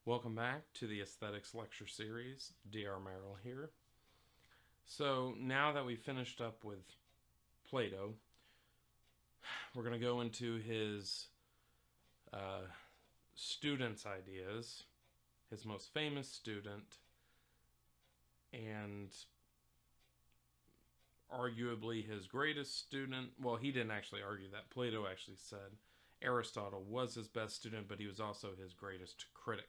Welcome back to the Aesthetics Lecture Series. D.R. Merrill here. So now that we've finished up with Plato, we're going to go into his students' ideas, his most famous student, and arguably his greatest student. Well, he didn't actually argue that. Plato actually said Aristotle was his best student, but he was also his greatest critic.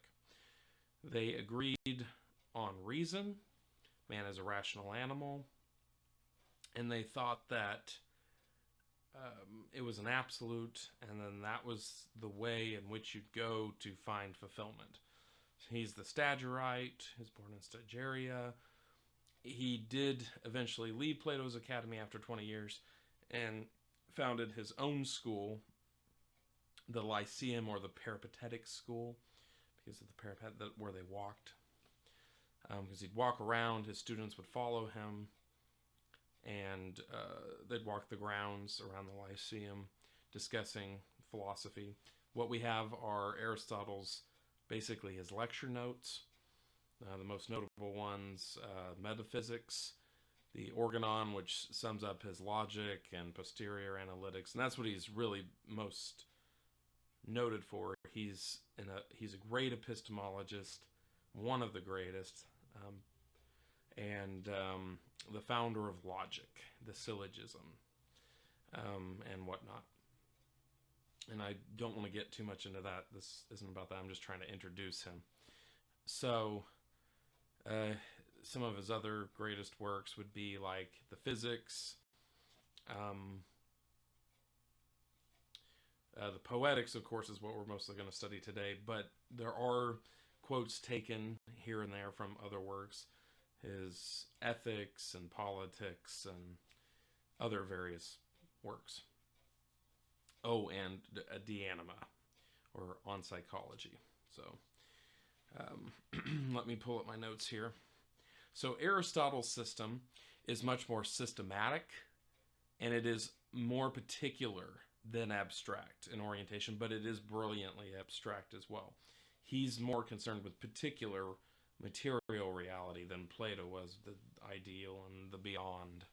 They agreed on reason. Man is a rational animal. And they thought that it was an absolute, and then that was the way in which you'd go to find fulfillment. He's the Stagirite. He was born in Stagiria. He did eventually leave Plato's academy after 20 years and founded his own school, the Lyceum, or the Peripatetic school, because of the parapet where they walked. Because he'd walk around, his students would follow him, and they'd walk the grounds around the Lyceum discussing philosophy. What we have are Aristotle's, basically his lecture notes. The most notable ones, metaphysics, the organon, which sums up his logic and posterior analytics, and that's what he's really most noted for. He's a great epistemologist, one of the greatest, and the founder of logic, the syllogism, and whatnot. And I don't want to get too much into that. This isn't about that. I'm just trying to introduce him. So, some of his other greatest works would be like the Physics, the Poetics, of course, is what we're mostly going to study today, but there are quotes taken here and there from other works, his Ethics and Politics and other various works. Oh, and De Anima, or On Psychology. So, let me pull up my notes here. So Aristotle's system is much more systematic, and it is more particular than abstract in orientation, but it is brilliantly abstract as well. He's more concerned with particular material reality than Plato was, the ideal and the beyond,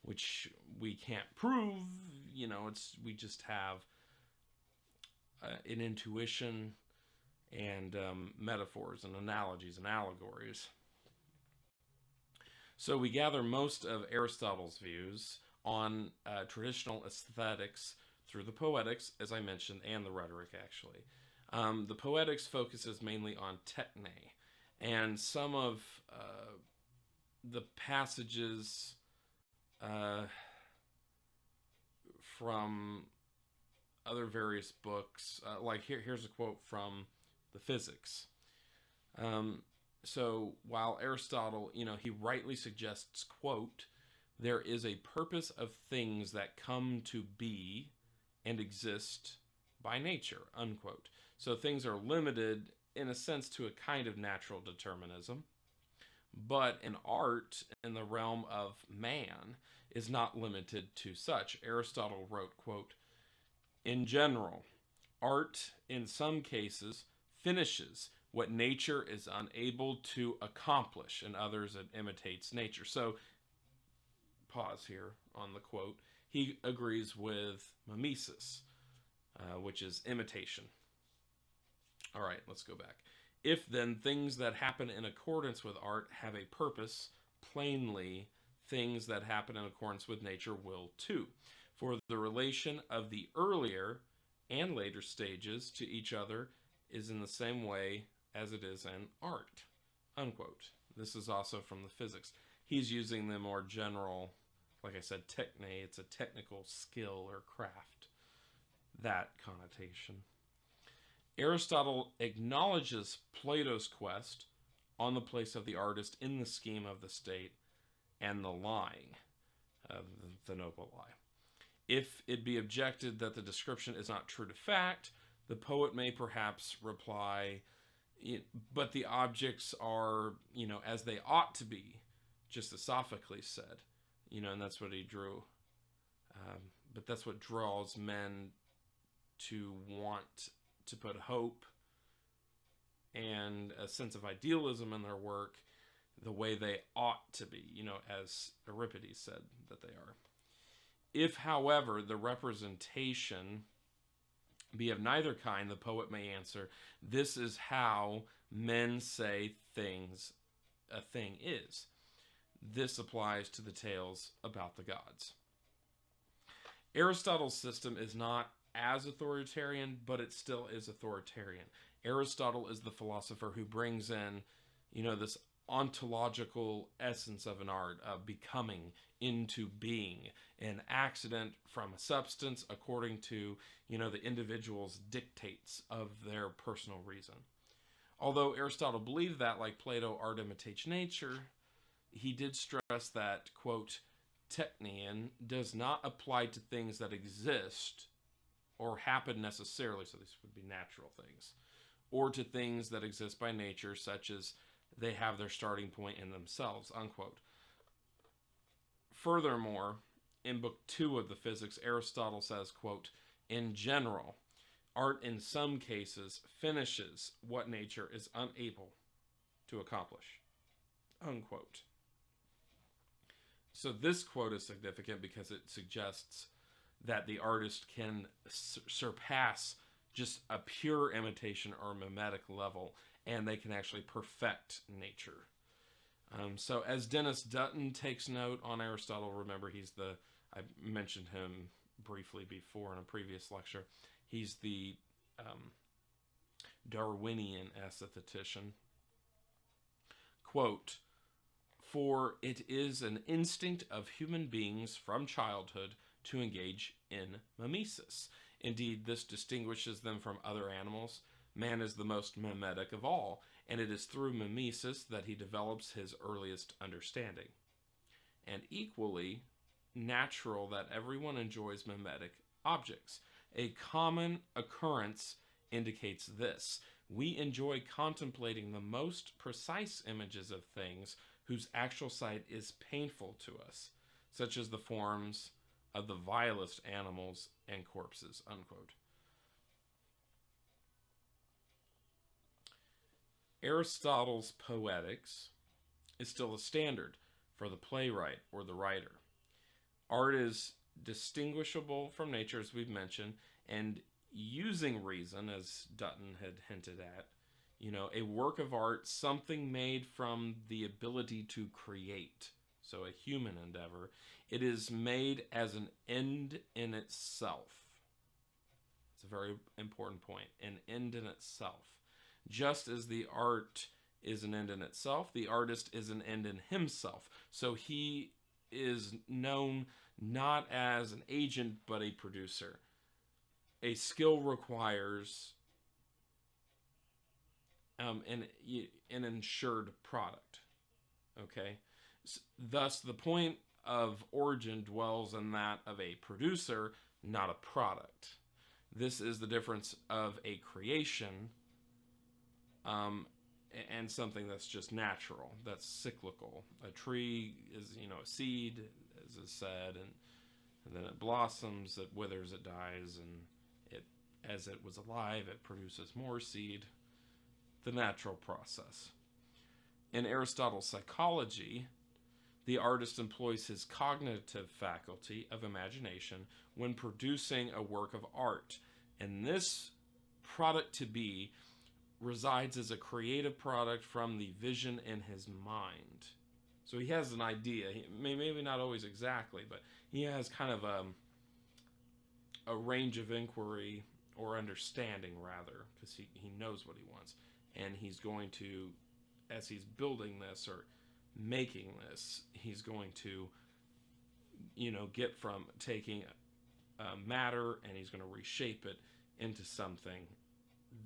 which we can't prove. We just have an intuition and metaphors and analogies and allegories. So we gather most of Aristotle's views on traditional aesthetics through the Poetics, as I mentioned, and the Rhetoric, actually. The Poetics focuses mainly on techne, and some of the passages from other various books, like here's a quote from the Physics. So while Aristotle, he rightly suggests, quote, there is a purpose of things that come to be and exist by nature, unquote. So things are limited, in a sense, to a kind of natural determinism. But an art in the realm of man is not limited to such. Aristotle wrote, quote, in general, art in some cases finishes what nature is unable to accomplish. In others, it imitates nature. So, pause here on the quote. He agrees with mimesis, which is imitation. All right, let's go back. If then things that happen in accordance with art have a purpose, plainly things that happen in accordance with nature will too. For the relation of the earlier and later stages to each other is in the same way as it is in art, unquote. This is also from the Physics. He's using the more general, like I said, techne. It's a technical skill or craft, that connotation. Aristotle acknowledges Plato's quest on the place of the artist in the scheme of the state and the lying, the noble lie. If it be objected that the description is not true to fact, the poet may perhaps reply, but the objects are, as they ought to be, just as Sophocles said, and that's what he drew. But that's what draws men to want to put hope and a sense of idealism in their work, the way they ought to be, as Euripides said that they are. If, however, the representation be of neither kind, the poet may answer, this is how men say a thing is. This applies to the tales about the gods. Aristotle's system is not as authoritarian, but it still is authoritarian. Aristotle is the philosopher who brings in, this ontological essence of an art, of becoming into being, an accident from a substance according to, the individual's dictates of their personal reason. Although Aristotle believed that, like Plato, art imitates nature, he did stress that, quote, technion does not apply to things that exist or happen necessarily, so these would be natural things, or to things that exist by nature, such as they have their starting point in themselves, unquote. Furthermore, in Book 2 of the Physics, Aristotle says, quote, in general, art in some cases finishes what nature is unable to accomplish, unquote. So this quote is significant because it suggests that the artist can surpass just a pure imitation or mimetic level, and they can actually perfect nature. So as Dennis Dutton takes note on Aristotle, remember I mentioned him briefly before in a previous lecture, he's the Darwinian aesthetician. Quote, for it is an instinct of human beings from childhood to engage in mimesis. Indeed, this distinguishes them from other animals. Man is the most mimetic of all, and it is through mimesis that he develops his earliest understanding. And equally natural that everyone enjoys mimetic objects. A common occurrence indicates this. We enjoy contemplating the most precise images of things whose actual sight is painful to us, such as the forms of the vilest animals and corpses, unquote. Aristotle's Poetics is still a standard for the playwright or the writer. Art is distinguishable from nature, as we've mentioned, and using reason, as Dutton had hinted at, a work of art, something made from the ability to create, so a human endeavor, it is made as an end in itself. It's a very important point, an end in itself. Just as the art is an end in itself, the artist is an end in himself. So he is known not as an agent, but a producer. A skill requires an ensured product. Okay? Thus, the point of origin dwells in that of a producer, not a product. This is the difference of a creation and something that's just natural, that's cyclical. A tree is, a seed, as is said, and then it blossoms, it withers, it dies, and as it was alive, it produces more seed. The natural process. In Aristotle's psychology, the artist employs his cognitive faculty of imagination when producing a work of art, and this product to be resides as a creative product from the vision in his mind. So he has an idea, maybe not always exactly, but he has kind of a range of inquiry or understanding, rather, because he knows what he wants. And he's going to, as he's building this or making this, he's going to, get from taking matter and he's going to reshape it into something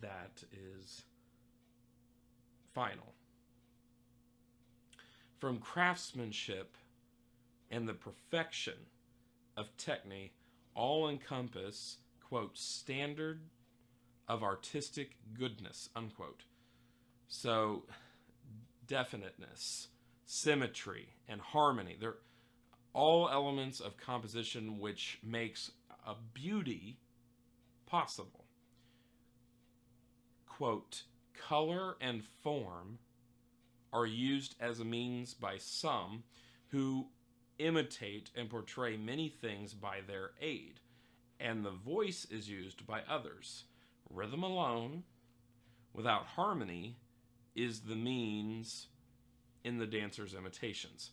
that is final. From craftsmanship and the perfection of technique, all encompass, quote, standard of artistic goodness, unquote. So, definiteness, symmetry, and harmony, they're all elements of composition which makes a beauty possible. Quote, color and form are used as a means by some who imitate and portray many things by their aid, and the voice is used by others. Rhythm alone, without harmony, is the means in the dancer's imitations.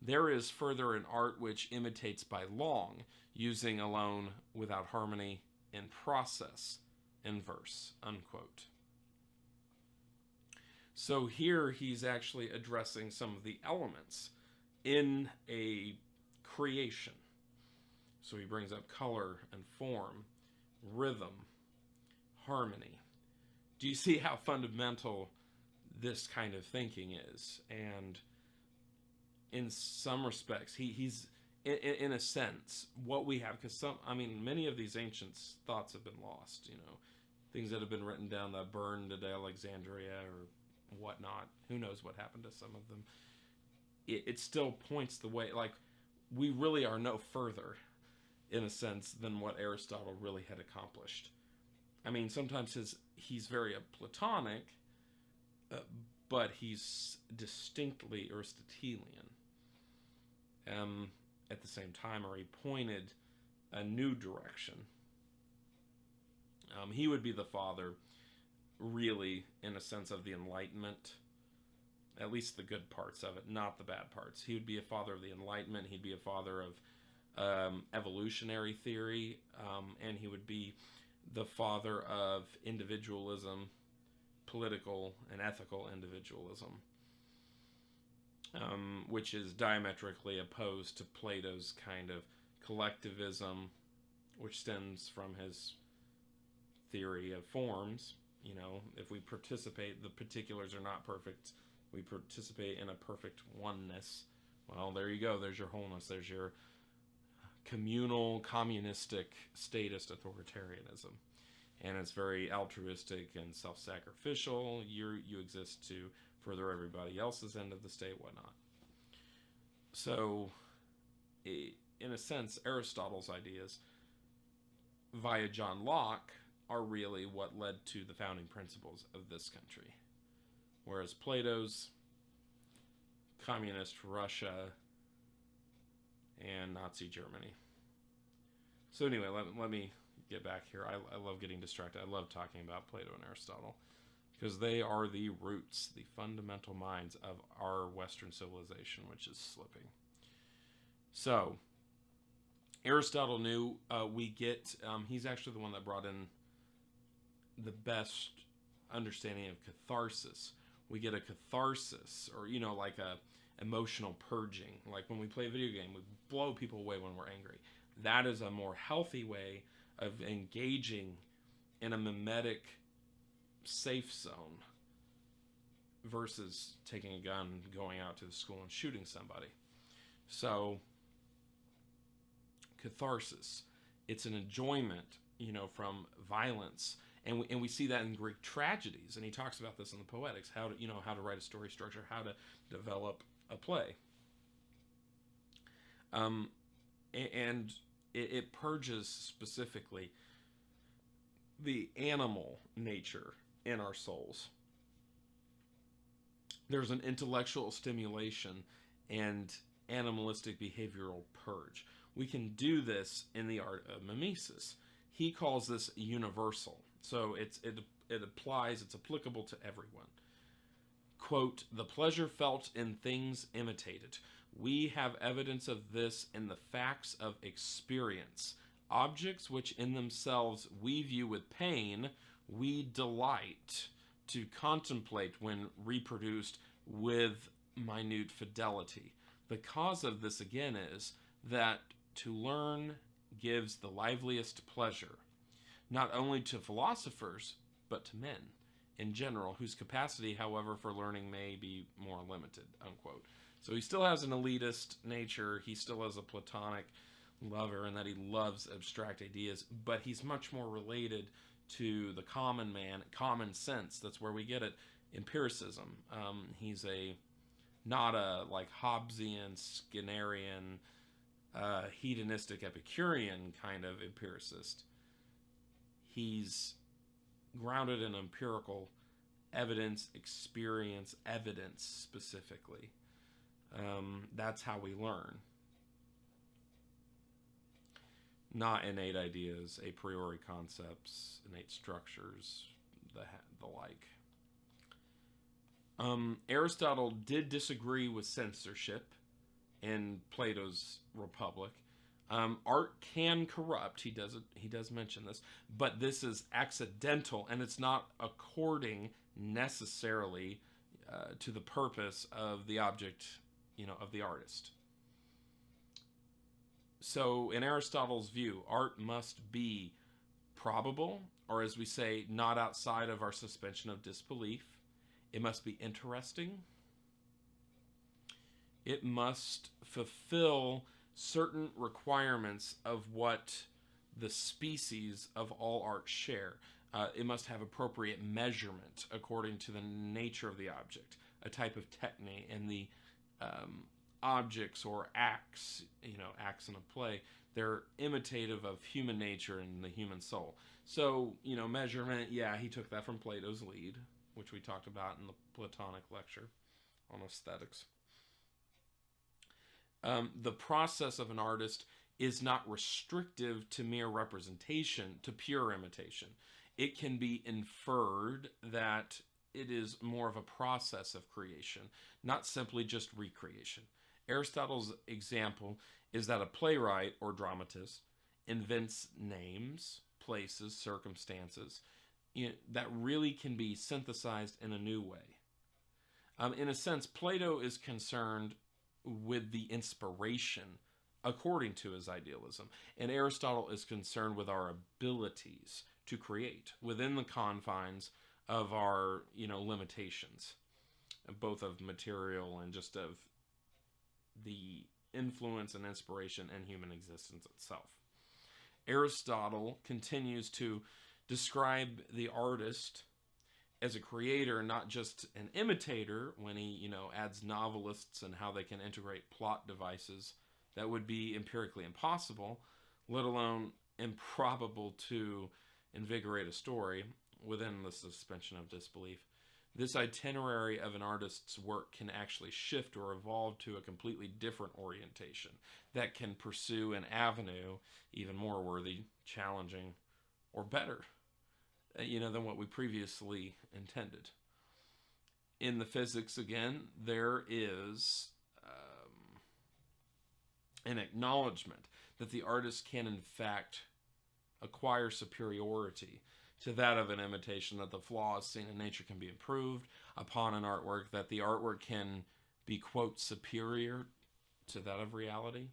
There is further an art which imitates by long, using alone without harmony in process, in verse, unquote. So here he's actually addressing some of the elements in a creation. So he brings up color and form, rhythm, harmony. Do you see how fundamental this kind of thinking is? And in some respects, he's in a sense what we have, because many of these ancient thoughts have been lost. Things that have been written down that burned at Alexandria or whatnot. Who knows what happened to some of them? It still points the way. Like, we really are no further, in a sense, than what Aristotle really had accomplished. Sometimes he's very Platonic, but he's distinctly Aristotelian. At the same time, or he pointed a new direction. He would be the father, really, in a sense, of the Enlightenment. At least the good parts of it, not the bad parts. He would be a father of the Enlightenment. He'd be a father of evolutionary theory, and he would be the father of individualism, political and ethical individualism, which is diametrically opposed to Plato's kind of collectivism, which stems from his theory of forms. If we participate, the particulars are not perfect. We participate in a perfect oneness. Well, there you go. There's your wholeness. There's your communal, communistic, statist authoritarianism. And it's very altruistic and self-sacrificial. You exist to further everybody else's end of the state, whatnot. So, in a sense, Aristotle's ideas, via John Locke, are really what led to the founding principles of this country. Whereas Plato's communist Russia and Nazi Germany. So anyway, let me get back here. I love getting distracted. I love talking about Plato and Aristotle, because they are the roots, the fundamental minds of our Western civilization, which is slipping. So, Aristotle knew he's actually the one that brought in the best understanding of catharsis. We get a catharsis, or, like a emotional purging. Like when we play a video game, we blow people away when we're angry. That is a more healthy way of engaging in a mimetic safe zone versus taking a gun, going out to the school and shooting somebody. So, catharsis. It's an enjoyment, from violence. And we see that in Greek tragedies, and he talks about this in the Poetics, how to write a story structure, how to develop a play. And it purges specifically the animal nature in our souls. There's an intellectual stimulation and animalistic behavioral purge. We can do this in the art of mimesis. He calls this universal. So it applies, it's applicable to everyone. Quote, "The pleasure felt in things imitated. We have evidence of this in the facts of experience. Objects which in themselves we view with pain, we delight to contemplate when reproduced with minute fidelity. The cause of this again is that to learn gives the liveliest pleasure, not only to philosophers, but to men in general, whose capacity, however, for learning may be more limited," unquote. So he still has an elitist nature. He still has a Platonic lover in that he loves abstract ideas, but he's much more related to the common man, common sense. That's where we get it. Empiricism. He's not a Hobbesian, Skinnerian, hedonistic Epicurean kind of empiricist. He's grounded in empirical evidence, experience, evidence specifically. That's how we learn. Not innate ideas, a priori concepts, innate structures, the like. Aristotle did disagree with censorship in Plato's Republic. Art can corrupt. He does mention this, but this is accidental, and it's not according necessarily to the purpose of the object, of the artist. So, in Aristotle's view, art must be probable, or as we say, not outside of our suspension of disbelief. It must be interesting. It must fulfill certain requirements of what the species of all art share. It must have appropriate measurement according to the nature of the object, a type of techne, and the objects or acts, acts in a play, they're imitative of human nature and the human soul. So, measurement, yeah, he took that from Plato's Lead, which we talked about in the Platonic lecture on aesthetics. The process of an artist is not restrictive to mere representation, to pure imitation. It can be inferred that it is more of a process of creation, not simply just recreation. Aristotle's example is that a playwright or dramatist invents names, places, circumstances that really can be synthesized in a new way. In a sense, Plato is concerned with the inspiration according to his idealism, and Aristotle is concerned with our abilities to create within the confines of our limitations, both of material and just of the influence and inspiration in human existence itself. Aristotle continues to describe the artist as a creator, not just an imitator, when he adds novelists and how they can integrate plot devices that would be empirically impossible, let alone improbable to invigorate a story within the suspension of disbelief. This itinerary of an artist's work can actually shift or evolve to a completely different orientation that can pursue an avenue even more worthy, challenging, or better, than what we previously intended. In the physics, again, there is an acknowledgement that the artist can, in fact, acquire superiority to that of an imitation, that the flaws seen in nature can be improved upon an artwork, that the artwork can be, quote, superior to that of reality.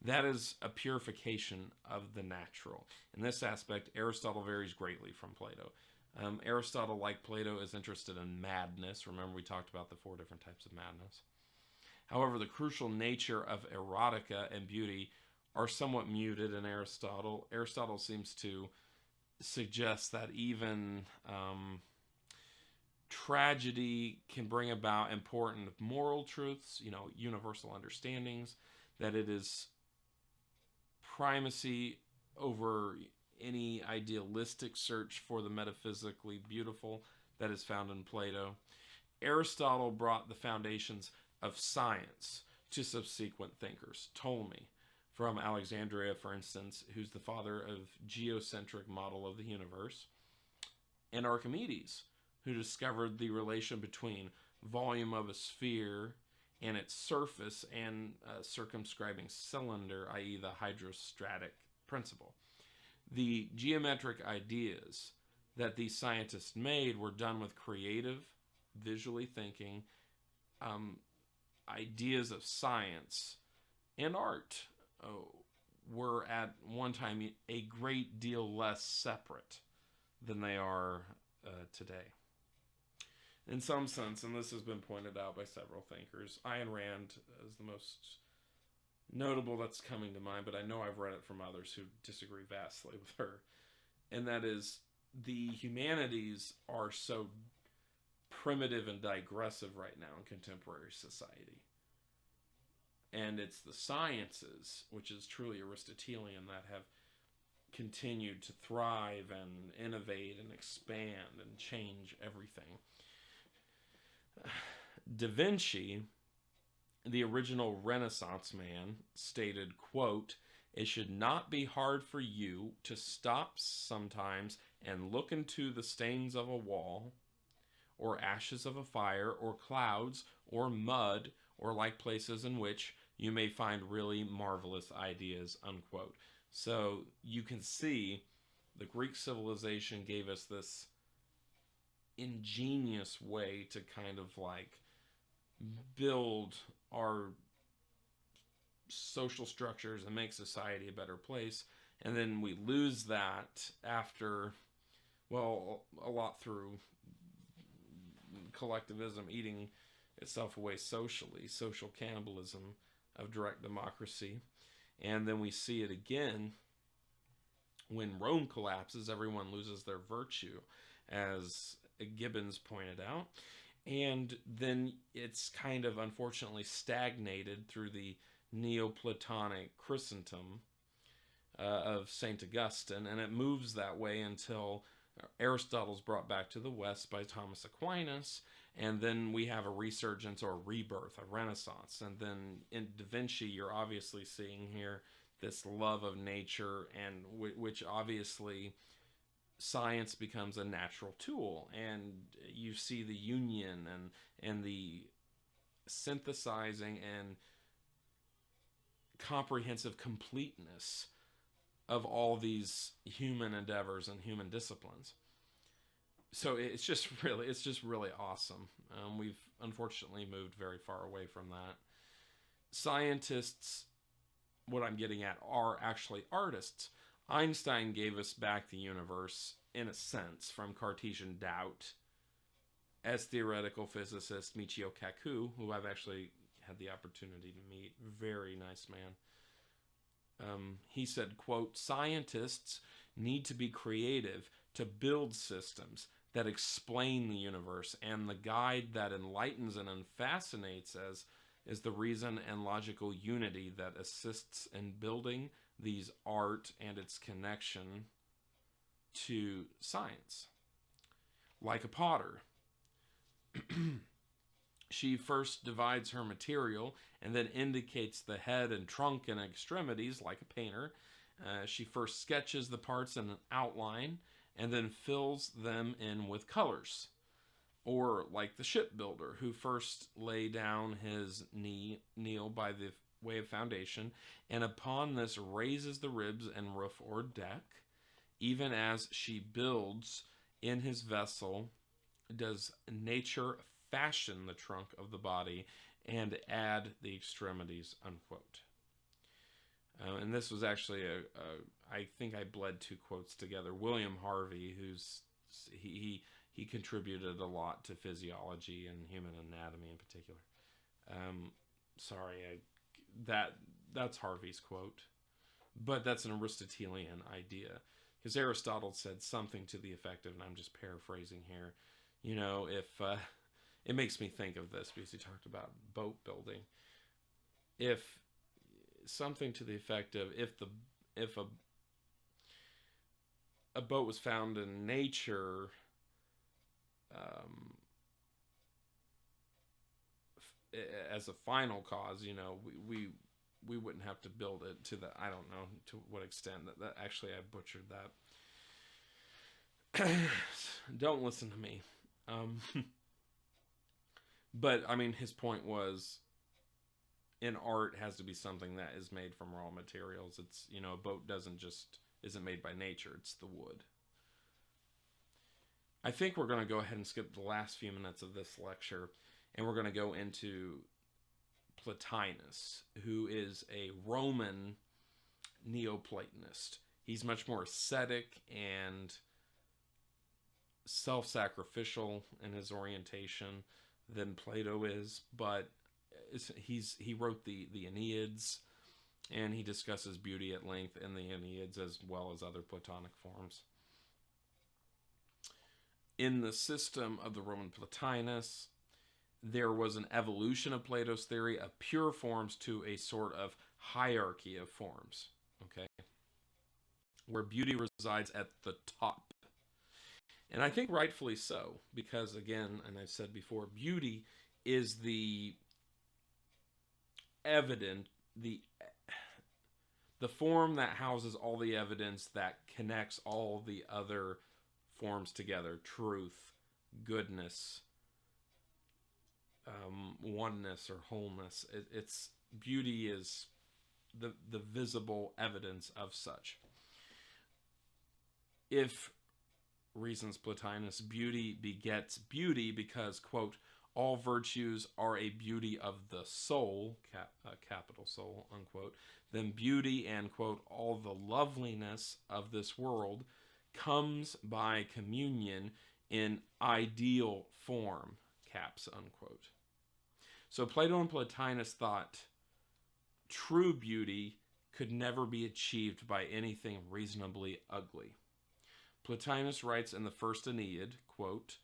That is a purification of the natural. In this aspect, Aristotle varies greatly from Plato. Aristotle, like Plato, is interested in madness. Remember, we talked about the 4 different types of madness. However, the crucial nature of erotica and beauty are somewhat muted in Aristotle. Aristotle seems to suggest that even tragedy can bring about important moral truths, universal understandings, that it is primacy over any idealistic search for the metaphysically beautiful that is found in Plato. Aristotle brought the foundations of science to subsequent thinkers. Ptolemy, from Alexandria, for instance, who's the father of geocentric model of the universe, and Archimedes, who discovered the relation between volume of a sphere and its surface and a circumscribing cylinder, i.e. the hydrostatic principle. The geometric ideas that these scientists made were done with creative, visually thinking, ideas of science and art were at one time a great deal less separate than they are today. In some sense, and this has been pointed out by several thinkers, Ayn Rand is the most notable that's coming to mind, but I know I've read it from others who disagree vastly with her, and that is, the humanities are so primitive and digressive right now in contemporary society. And it's the sciences, which is truly Aristotelian, that have continued to thrive and innovate and expand and change everything. Da Vinci, the original Renaissance man, stated, quote, "It should not be hard for you to stop sometimes and look into the stains of a wall, or ashes of a fire, or clouds, or mud, or like places in which you may find really marvelous ideas," unquote. So you can see the Greek civilization gave us this ingenious way to kind of like build our social structures and make society a better place. And then we lose that after, well, a lot through collectivism eating itself away socially, social cannibalism of direct democracy. And then we see it again when Rome collapses, everyone loses their virtue, as Gibbons pointed out. And then it's kind of unfortunately stagnated through the Neoplatonic Christendom of St. Augustine, and it moves that way until Aristotle's brought back to the West by Thomas Aquinas, and then we have a resurgence or a rebirth, a renaissance. And then in Da Vinci, you're obviously seeing here this love of nature, and which obviously science becomes a natural tool, and you see the union and the synthesizing and comprehensive completeness of all these human endeavors and human disciplines. So it's just really awesome. We've unfortunately moved very far away from that. Scientists, what I'm getting at, are actually artists. Einstein gave us back the universe, in a sense, from Cartesian doubt, as theoretical physicist Michio Kaku, who I've actually had the opportunity to meet, very nice man. He said, quote, "Scientists need to be creative to build systems that explain the universe, and the guide that enlightens and fascinates us is the reason and logical unity that assists in building these art and its connection to science. Like a potter, she first divides her material and then indicates the head and trunk and extremities like a painter. She first sketches the parts in an outline and then fills them in with colors. Or like the shipbuilder, who first lay down his kneel by the way of foundation, and upon this raises the ribs and roof or deck. Even as she builds in his vessel, does nature fashion the trunk of the body and add the extremities," unquote. And this was actually I think I bled two quotes together. William Harvey, he contributed a lot to physiology and human anatomy in particular. Sorry, that's Harvey's quote, but that's an Aristotelian idea, because Aristotle said something to the effect of, and I'm just paraphrasing here, you know, if it makes me think of this because he talked about boat building. If something to the effect of, if a boat was found in nature, as a final cause, you know, we wouldn't have to build it to the, I don't know to what extent that actually I butchered that. Don't listen to me. But I mean, his point was, in art has to be something that is made from raw materials. It's, you know, a boat isn't made by nature, it's the wood. I think we're going to go ahead and skip the last few minutes of this lecture, and we're going to go into Plotinus, who is a Roman Neoplatonist. He's much more ascetic and self-sacrificial in his orientation than Plato is, but he wrote the Aeneads, and he discusses beauty at length in the Aeneads as well as other Platonic forms. In the system of the Roman Plotinus, there was an evolution of Plato's theory of pure forms to a sort of hierarchy of forms, okay, where beauty resides at the top. And I think rightfully so, because again, and I've said before, beauty is the evident, the form that houses all the evidence that connects all the other forms together: truth, goodness, oneness, or wholeness. It's beauty is the visible evidence of such. If, reasons Plotinus, beauty begets beauty because, quote, all virtues are a beauty of the soul, capital soul, unquote, then beauty and, quote, all the loveliness of this world comes by communion in ideal form, caps, unquote. So Plato and Plotinus thought true beauty could never be achieved by anything reasonably ugly. Plotinus writes in the First Aeneid, quote,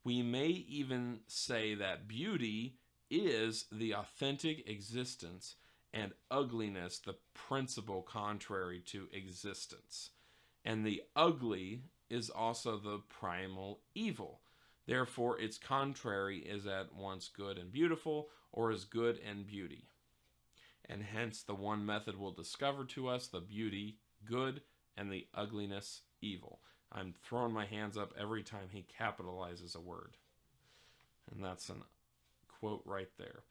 we may even say that beauty is the authentic existence and ugliness the principal contrary to existence. And the ugly is also the primal evil. Therefore, its contrary is at once good and beautiful, or is good and beauty. And hence the one method will discover to us the beauty good and the ugliness evil. I'm throwing my hands up every time he capitalizes a word. And that's a quote right there.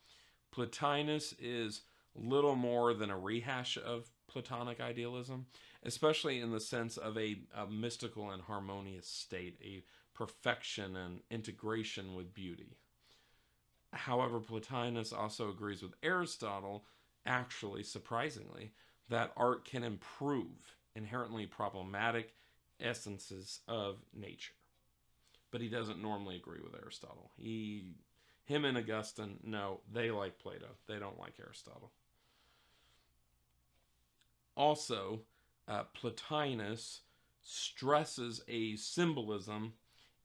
Plotinus is little more than a rehash of Platonic idealism, especially in the sense of a mystical and harmonious state, a perfection and integration with beauty. However, Plotinus also agrees with Aristotle, actually, surprisingly, that art can improve inherently problematic essences of nature. But he doesn't normally agree with Aristotle. Him and Augustine, no, they like Plato. They don't like Aristotle. Also, Plotinus stresses a symbolism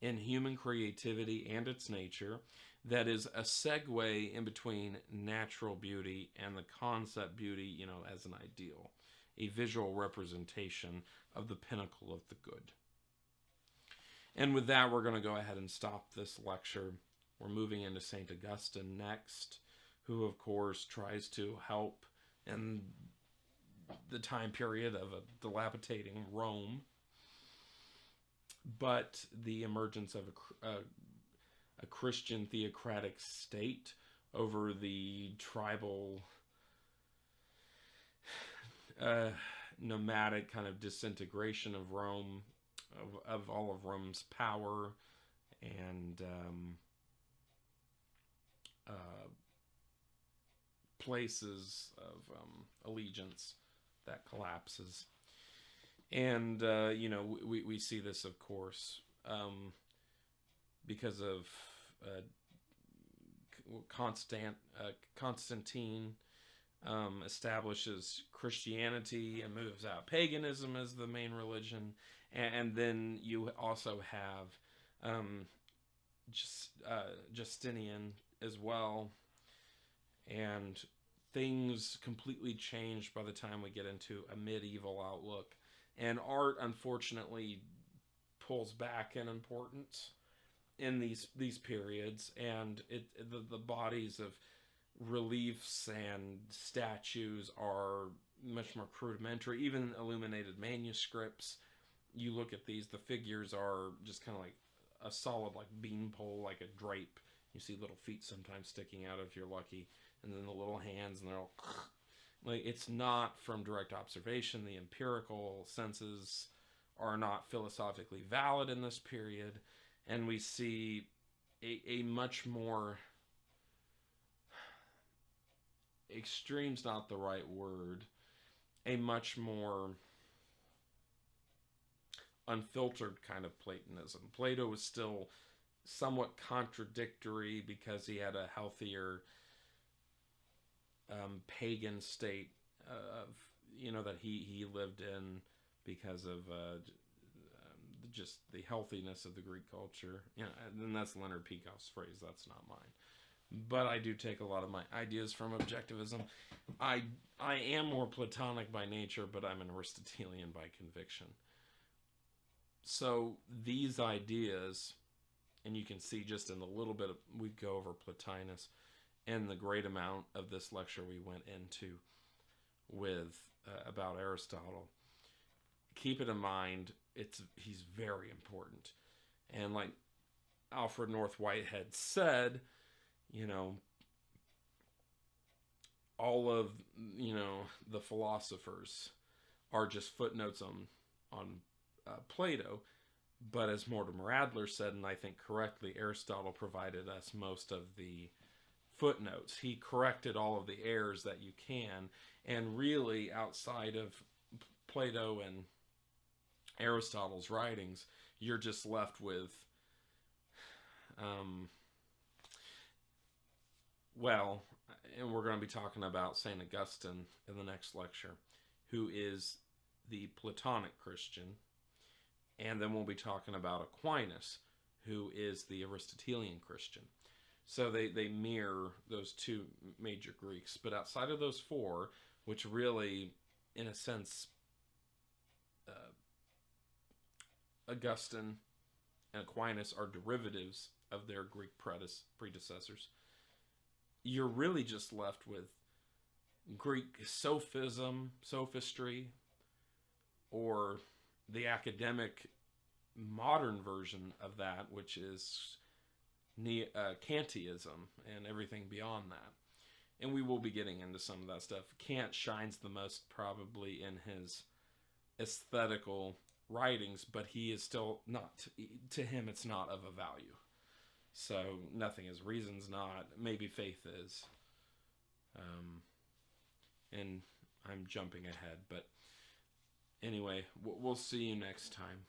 in human creativity and its nature that is a segue in between natural beauty and the concept beauty, as an ideal, a visual representation of the pinnacle of the good. And with that, we're going to go ahead and stop this lecture. We're moving into St. Augustine next, who, of course, tries to help in the time period of a dilapidating Rome, but the emergence of a Christian theocratic state over the tribal, nomadic kind of disintegration of Rome, of all of Rome's power, and places of allegiance that collapses. And, we see this, of course, because of Constantine establishes Christianity and moves out paganism as the main religion. And then you also have Justinian as well. And things completely change by the time we get into a medieval outlook. And art, unfortunately, pulls back in importance in these periods. And the bodies of reliefs and statues are much more rudimentary. Even illuminated manuscripts, you look at these, the figures are just kind of like a solid beanpole, like a drape. You see little feet sometimes sticking out if you're lucky, and then the little hands, and they're all it's not from direct observation. The empirical senses are not philosophically valid in this period, and we see a much more, extreme's not the right word, a much more unfiltered kind of Platonism. Plato was still somewhat contradictory because he had a healthier pagan state of that he lived in because of just the healthiness of the Greek culture. And that's Leonard Peikoff's phrase. That's not mine. But I do take a lot of my ideas from objectivism. I am more Platonic by nature, but I'm an Aristotelian by conviction. So these ideas, and you can see just in the little bit of, we go over Plotinus, and the great amount of this lecture we went into with about Aristotle. Keep it in mind, he's very important. And like Alfred North Whitehead said, you know, all of, you know, the philosophers are just footnotes on Plato. But as Mortimer Adler said, and I think correctly, Aristotle provided us most of the footnotes. He corrected all of the errors that you can, and really outside of Plato and Aristotle's writings, you're just left with, well, and we're going to be talking about St. Augustine in the next lecture, who is the Platonic Christian. And then we'll be talking about Aquinas, who is the Aristotelian Christian. So they mirror those two major Greeks. But outside of those four, which really, in a sense, Augustine and Aquinas are derivatives of their Greek predecessors, you're really just left with Greek sophism, sophistry, or the academic modern version of that, which is Kantism and everything beyond that. And we will be getting into some of that stuff. Kant shines the most probably in his aesthetical writings, but he is still not, to him it's not of a value. So nothing is, reason's not, maybe faith is. And I'm jumping ahead, but anyway, we'll see you next time.